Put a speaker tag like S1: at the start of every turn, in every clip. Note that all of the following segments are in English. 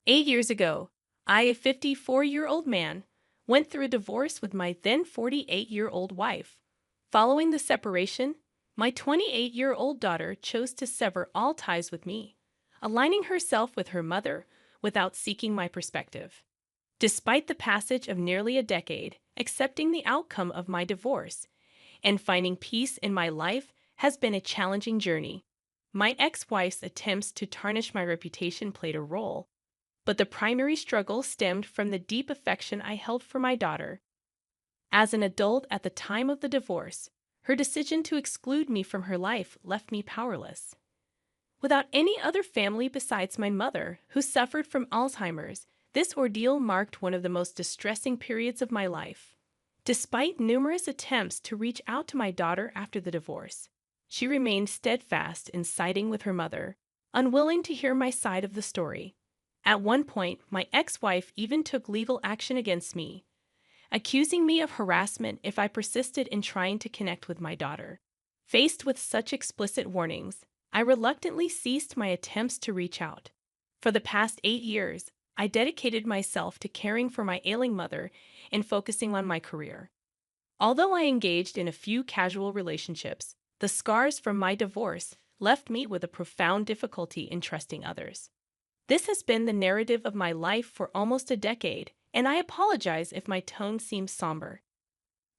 S1: 8 years ago, I, a 54-year-old man, went through a divorce with my then 48-year-old wife. Following the separation, my 28-year-old daughter chose to sever all ties with me, aligning herself with her mother without seeking my perspective. Despite the passage of nearly a decade, accepting the outcome of my divorce and finding peace in my life has been a challenging journey. My ex-wife's attempts to tarnish my reputation played a role, but the primary struggle stemmed from the deep affection I held for my daughter. As an adult at the time of the divorce, her decision to exclude me from her life left me powerless. Without any other family besides my mother, who suffered from Alzheimer's, this ordeal marked one of the most distressing periods of my life. Despite numerous attempts to reach out to my daughter after the divorce, she remained steadfast in siding with her mother, unwilling to hear my side of the story. At one point, my ex-wife even took legal action against me, accusing me of harassment if I persisted in trying to connect with my daughter. Faced with such explicit warnings, I reluctantly ceased my attempts to reach out. For the past 8 years, I dedicated myself to caring for my ailing mother and focusing on my career. Although I engaged in a few casual relationships, the scars from my divorce left me with a profound difficulty in trusting others. This has been the narrative of my life for almost a decade, and I apologize if my tone seems somber.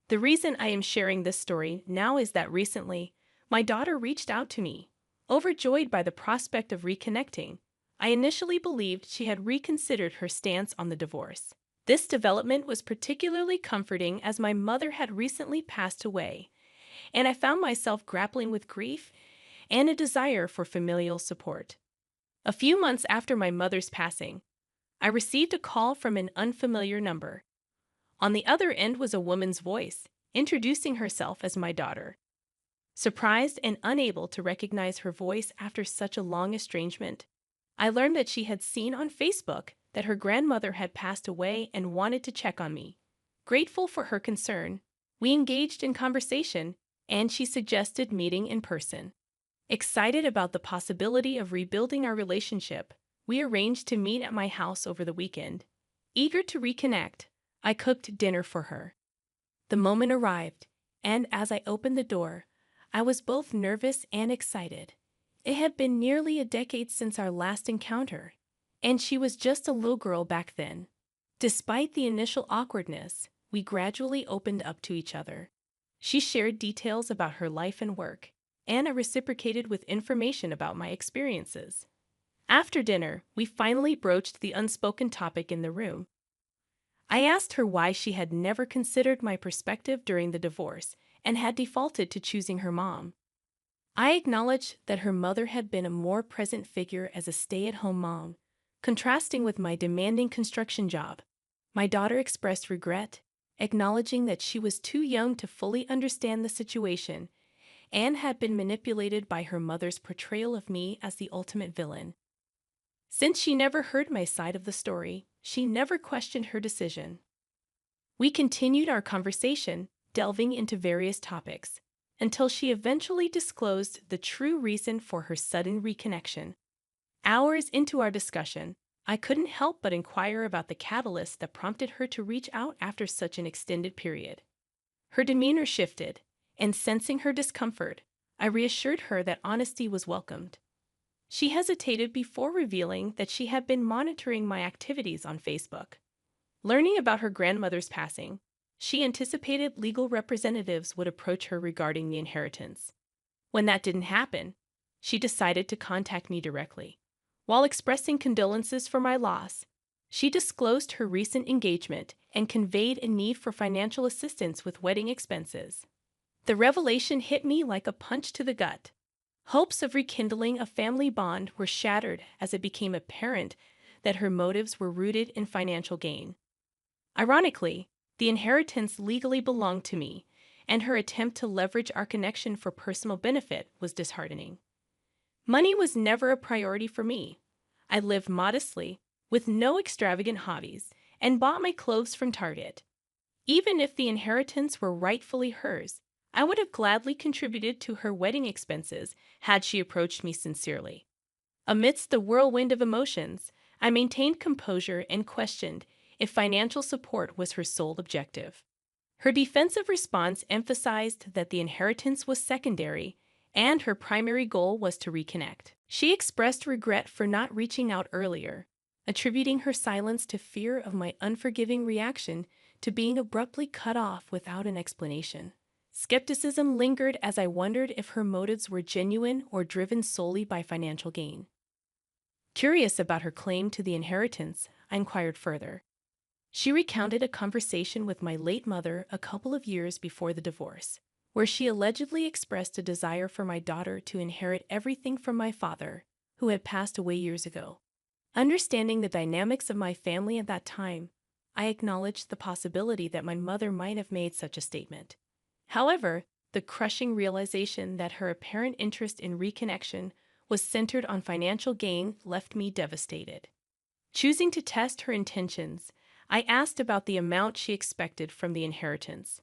S1: The reason I am sharing this story now is that recently, my daughter reached out to me. Overjoyed by the prospect of reconnecting, I initially believed she had reconsidered her stance on the divorce. This development was particularly comforting as my mother had recently passed away, and I found myself grappling with grief and a desire for familial support. A few months after my mother's passing, I received a call from an unfamiliar number. On the other end was a woman's voice, introducing herself as my daughter. Surprised and unable to recognize her voice after such a long estrangement, I learned that she had seen on Facebook that her grandmother had passed away and wanted to check on me. Grateful for her concern, we engaged in conversation, and she suggested meeting in person. Excited about the possibility of rebuilding our relationship, we arranged to meet at my house over the weekend. Eager to reconnect, I cooked dinner for her. The moment arrived, and as I opened the door, I was both nervous and excited. It had been nearly a decade since our last encounter, and she was just a little girl back then. Despite the initial awkwardness, we gradually opened up to each other. She shared details about her life and work, and I reciprocated with information about my experiences. After dinner, we finally broached the unspoken topic in the room. I asked her why she had never considered my perspective during the divorce and had defaulted to choosing her mom. I acknowledged that her mother had been a more present figure as a stay-at-home mom, contrasting with my demanding construction job. My daughter expressed regret, acknowledging that she was too young to fully understand the situation and had been manipulated by her mother's portrayal of me as the ultimate villain. Since she never heard my side of the story, she never questioned her decision. We continued our conversation, delving into various topics, until she eventually disclosed the true reason for her sudden reconnection. Hours into our discussion, I couldn't help but inquire about the catalyst that prompted her to reach out after such an extended period. Her demeanor shifted, and sensing her discomfort, I reassured her that honesty was welcomed. She hesitated before revealing that she had been monitoring my activities on Facebook. Learning about her grandmother's passing, she anticipated legal representatives would approach her regarding the inheritance. When that didn't happen, she decided to contact me directly. While expressing condolences for my loss, she disclosed her recent engagement and conveyed a need for financial assistance with wedding expenses. The revelation hit me like a punch to the gut. Hopes of rekindling a family bond were shattered as it became apparent that her motives were rooted in financial gain. Ironically, the inheritance legally belonged to me, and her attempt to leverage our connection for personal benefit was disheartening. Money was never a priority for me. I lived modestly, with no extravagant hobbies, and bought my clothes from Target. Even if the inheritance were rightfully hers, I would have gladly contributed to her wedding expenses had she approached me sincerely. Amidst the whirlwind of emotions, I maintained composure and questioned if financial support was her sole objective. Her defensive response emphasized that the inheritance was secondary and her primary goal was to reconnect. She expressed regret for not reaching out earlier, attributing her silence to fear of my unforgiving reaction to being abruptly cut off without an explanation. Skepticism lingered as I wondered if her motives were genuine or driven solely by financial gain. Curious about her claim to the inheritance, I inquired further. She recounted a conversation with my late mother a couple of years before the divorce, where she allegedly expressed a desire for my daughter to inherit everything from my father, who had passed away years ago. Understanding the dynamics of my family at that time, I acknowledged the possibility that my mother might have made such a statement. However, the crushing realization that her apparent interest in reconnection was centered on financial gain left me devastated. Choosing to test her intentions, I asked about the amount she expected from the inheritance.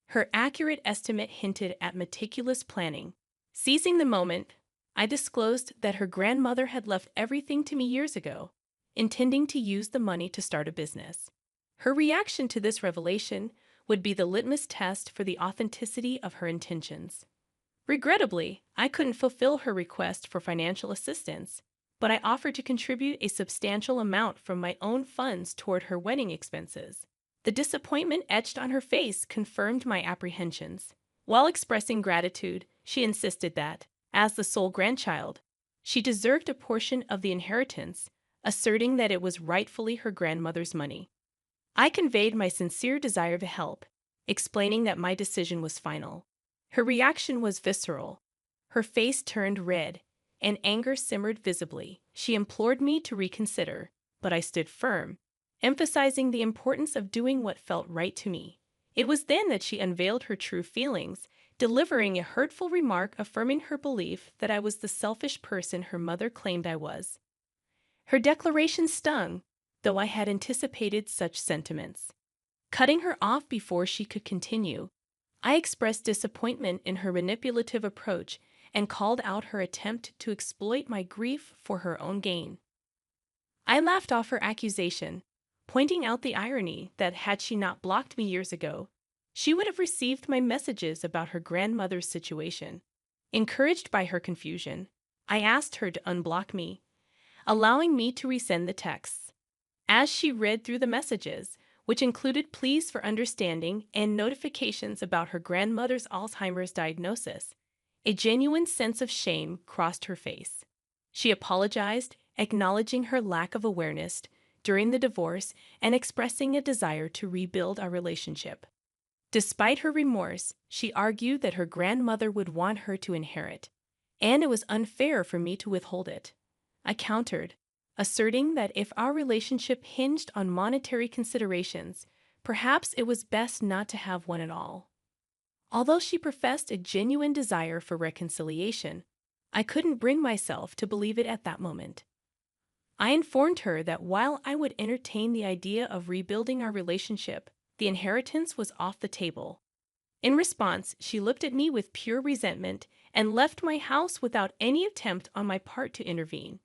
S1: Her accurate estimate hinted at meticulous planning. Seizing the moment, I disclosed that her grandmother had left everything to me years ago, intending to use the money to start a business. Her reaction to this revelation would be the litmus test for the authenticity of her intentions. Regrettably, I couldn't fulfill her request for financial assistance, but I offered to contribute a substantial amount from my own funds toward her wedding expenses. The disappointment etched on her face confirmed my apprehensions. While expressing gratitude, she insisted that, as the sole grandchild, she deserved a portion of the inheritance, asserting that it was rightfully her grandmother's money. I conveyed my sincere desire to help, explaining that my decision was final. Her reaction was visceral. Her face turned red, and anger simmered visibly. She implored me to reconsider, but I stood firm, emphasizing the importance of doing what felt right to me. It was then that she unveiled her true feelings, delivering a hurtful remark affirming her belief that I was the selfish person her mother claimed I was. Her declaration stung, though I had anticipated such sentiments. Cutting her off before she could continue, I expressed disappointment in her manipulative approach and called out her attempt to exploit my grief for her own gain. I laughed off her accusation, pointing out the irony that had she not blocked me years ago, she would have received my messages about her grandmother's situation. Encouraged by her confusion, I asked her to unblock me, allowing me to resend the texts. As she read through the messages, which included pleas for understanding and notifications about her grandmother's Alzheimer's diagnosis, a genuine sense of shame crossed her face. She apologized, acknowledging her lack of awareness during the divorce and expressing a desire to rebuild our relationship. Despite her remorse, she argued that her grandmother would want her to inherit, and it was unfair for me to withhold it. I countered, asserting that if our relationship hinged on monetary considerations, perhaps it was best not to have one at all. Although she professed a genuine desire for reconciliation, I couldn't bring myself to believe it at that moment. I informed her that while I would entertain the idea of rebuilding our relationship, the inheritance was off the table. In response, she looked at me with pure resentment and left my house without any attempt on my part to intervene.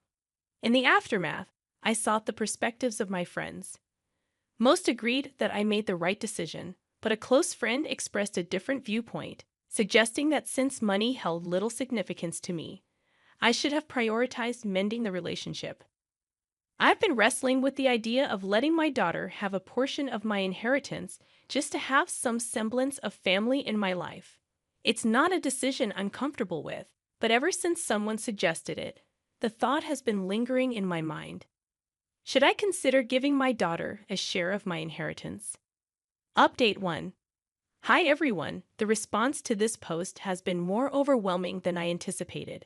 S1: In the aftermath, I sought the perspectives of my friends. Most agreed that I made the right decision, but a close friend expressed a different viewpoint, suggesting that since money held little significance to me, I should have prioritized mending the relationship. I've been wrestling with the idea of letting my daughter have a portion of my inheritance just to have some semblance of family in my life. It's not a decision I'm comfortable with, but ever since someone suggested it, the thought has been lingering in my mind. Should I consider giving my daughter a share of my inheritance? Update 1. Hi everyone, the response to this post has been more overwhelming than I anticipated.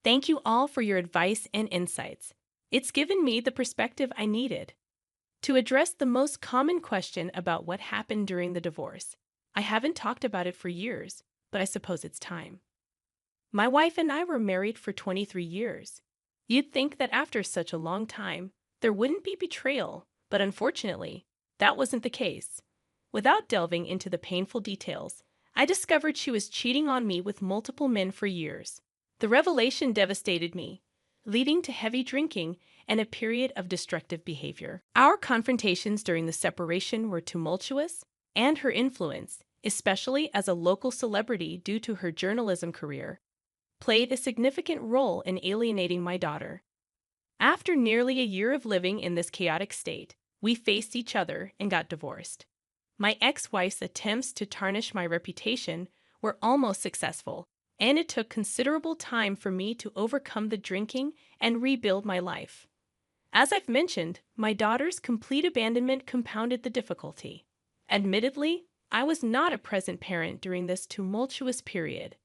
S1: Thank you all for your advice and insights. It's given me the perspective I needed. To address the most common question about what happened during the divorce, I haven't talked about it for years, but I suppose it's time. My wife and I were married for 23 years. You'd think that after such a long time, there wouldn't be betrayal, but unfortunately, that wasn't the case. Without delving into the painful details, I discovered she was cheating on me with multiple men for years. The revelation devastated me, leading to heavy drinking and a period of destructive behavior. Our confrontations during the separation were tumultuous, and her influence, especially as a local celebrity due to her journalism career, played a significant role in alienating my daughter. After nearly a year of living in this chaotic state, we faced each other and got divorced. My ex-wife's attempts to tarnish my reputation were almost successful, and it took considerable time for me to overcome the drinking and rebuild my life. As I've mentioned, my daughter's complete abandonment compounded the difficulty. Admittedly, I was not a present parent during this tumultuous period.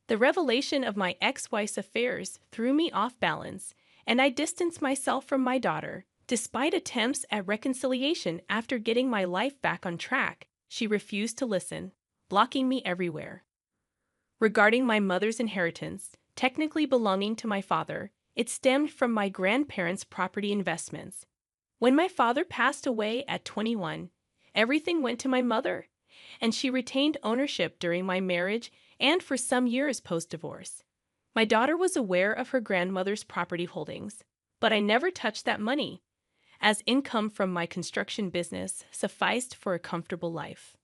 S1: The revelation of my ex-wife's affairs threw me off balance, and I distanced myself from my daughter. Despite attempts at reconciliation after getting my life back on track, she refused to listen, blocking me everywhere. Regarding my mother's inheritance, technically belonging to my father, it stemmed from my grandparents' property investments. When my father passed away at 21, everything went to my mother, and she retained ownership during my marriage and for some years post-divorce. My daughter was aware of her grandmother's property holdings, but I never touched that money, as income from my construction business sufficed for a comfortable life.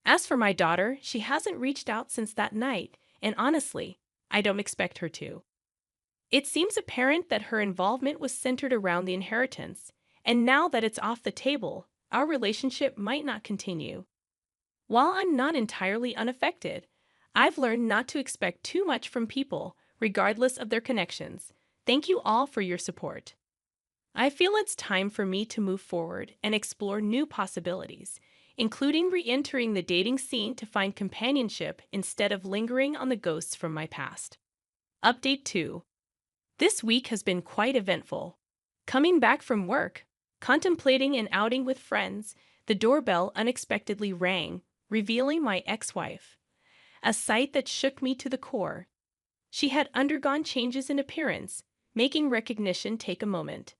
S1: As for my daughter, she hasn't reached out since that night, and honestly, I don't expect her to. It seems apparent that her involvement was centered around the inheritance, and now that it's off the table, our relationship might not continue. While I'm not entirely unaffected, I've learned not to expect too much from people, regardless of their connections. Thank you all for your support. I feel it's time for me to move forward and explore new possibilities, including re-entering the dating scene to find companionship instead of lingering on the ghosts from my past. Update 2. This week has been quite eventful. Coming back from work, contemplating an outing with friends, the doorbell unexpectedly rang, revealing my ex-wife, a sight that shook me to the core. She had undergone changes in appearance, making recognition take a moment.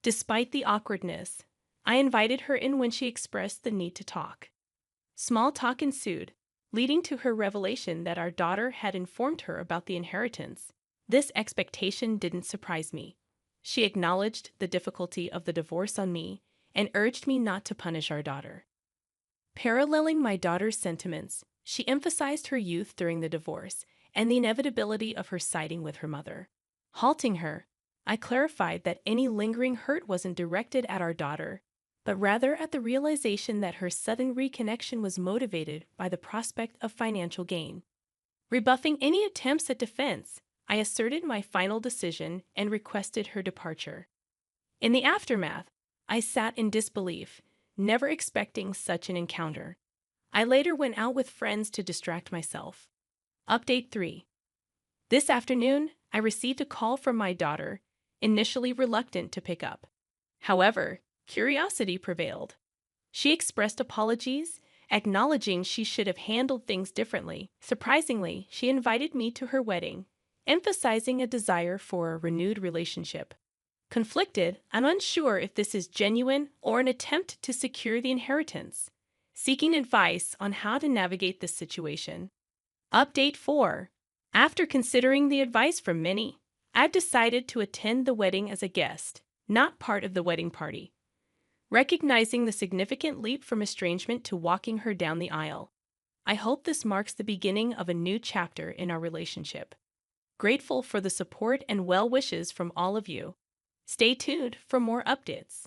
S1: Despite the awkwardness, I invited her in when she expressed the need to talk. Small talk ensued, leading to her revelation that our daughter had informed her about the inheritance. This expectation didn't surprise me. She acknowledged the difficulty of the divorce on me and urged me not to punish our daughter. Paralleling my daughter's sentiments, she emphasized her youth during the divorce and the inevitability of her siding with her mother. Halting her, I clarified that any lingering hurt wasn't directed at our daughter, but rather at the realization that her sudden reconnection was motivated by the prospect of financial gain. Rebuffing any attempts at defense, I asserted my final decision and requested her departure. In the aftermath, I sat in disbelief, never expecting such an encounter. I later went out with friends to distract myself. Update 3. This afternoon, I received a call from my daughter, initially reluctant to pick up. However, curiosity prevailed. She expressed apologies, acknowledging she should have handled things differently. Surprisingly, she invited me to her wedding, emphasizing a desire for a renewed relationship. Conflicted, I'm unsure if this is genuine or an attempt to secure the inheritance. Seeking advice on how to navigate this situation. Update 4. After considering the advice from many, I've decided to attend the wedding as a guest, not part of the wedding party. Recognizing the significant leap from estrangement to walking her down the aisle, I hope this marks the beginning of a new chapter in our relationship. Grateful for the support and well wishes from all of you. Stay tuned for more updates.